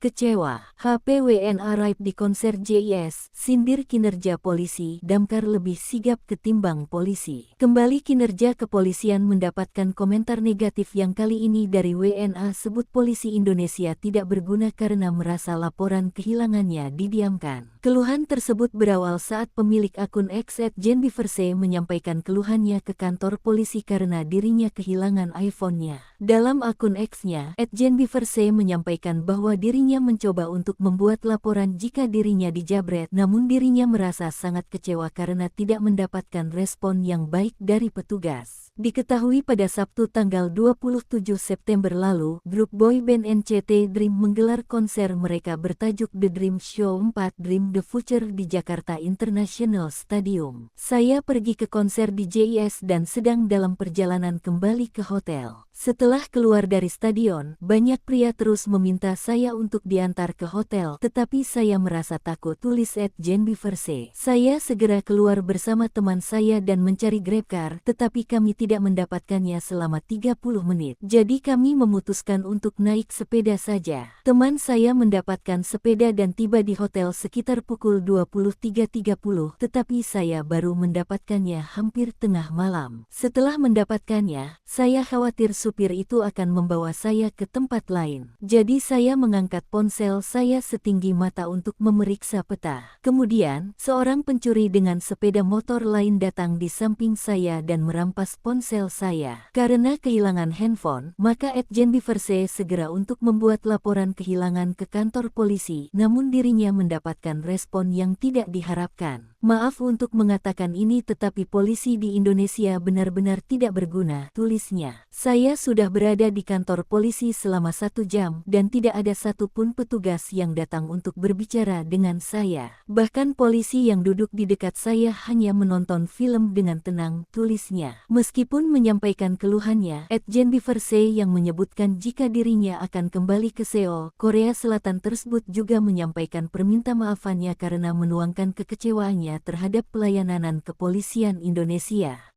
Kecewa, HPWNA raib di konser JIS, sindir kinerja polisi, Damkar lebih sigap ketimbang polisi. Kembali kinerja kepolisian mendapatkan komentar negatif yang kali ini dari WNA sebut polisi Indonesia tidak berguna karena merasa laporan kehilangannya didiamkan. Keluhan tersebut berawal saat pemilik akun X @jenbiverse menyampaikan keluhannya ke kantor polisi karena dirinya kehilangan iPhone-nya. Dalam akun X-nya, @jenbiverse menyampaikan bahwa dirinya mencoba untuk membuat laporan jika dirinya dijabret, namun dirinya merasa sangat kecewa karena tidak mendapatkan respon yang baik dari petugas. Diketahui pada Sabtu tanggal 27 September lalu, grup boyband NCT Dream menggelar konser mereka bertajuk The Dream Show 4 Dream the Future di Jakarta International Stadium. Saya pergi ke konser di JIS dan sedang dalam perjalanan kembali ke hotel. Setelah keluar dari stadion, banyak pria terus meminta saya untuk diantar ke hotel, tetapi saya merasa takut, tulis @jenbiverse. Saya segera keluar bersama teman saya dan mencari GrabCar, tetapi kami tidak mendapatkannya selama 30 menit. Jadi kami memutuskan untuk naik sepeda saja. Teman saya mendapatkan sepeda dan tiba di hotel sekitar pukul 23.30, tetapi saya baru mendapatkannya hampir tengah malam. Setelah mendapatkannya, saya khawatir supir itu akan membawa saya ke tempat lain. Jadi saya mengangkat ponsel saya setinggi mata untuk memeriksa peta. Kemudian, seorang pencuri dengan sepeda motor lain datang di samping saya dan merampas ponsel saya. Karena kehilangan handphone, maka @jenbiverse segera untuk membuat laporan kehilangan ke kantor polisi, namun dirinya mendapatkan respon yang tidak diharapkan. Maaf untuk mengatakan ini, tetapi polisi di Indonesia benar-benar tidak berguna, tulisnya. Saya sudah berada di kantor polisi selama 1 jam dan tidak ada satupun petugas yang datang untuk berbicara dengan saya. Bahkan polisi yang duduk di dekat saya hanya menonton film dengan tenang, tulisnya. Meskipun menyampaikan keluhannya, @jenbiverse yang menyebutkan jika dirinya akan kembali ke Seoul, Korea Selatan tersebut juga menyampaikan permintaan maafannya karena menuangkan kekecewaannya terhadap pelayanan kepolisian Indonesia.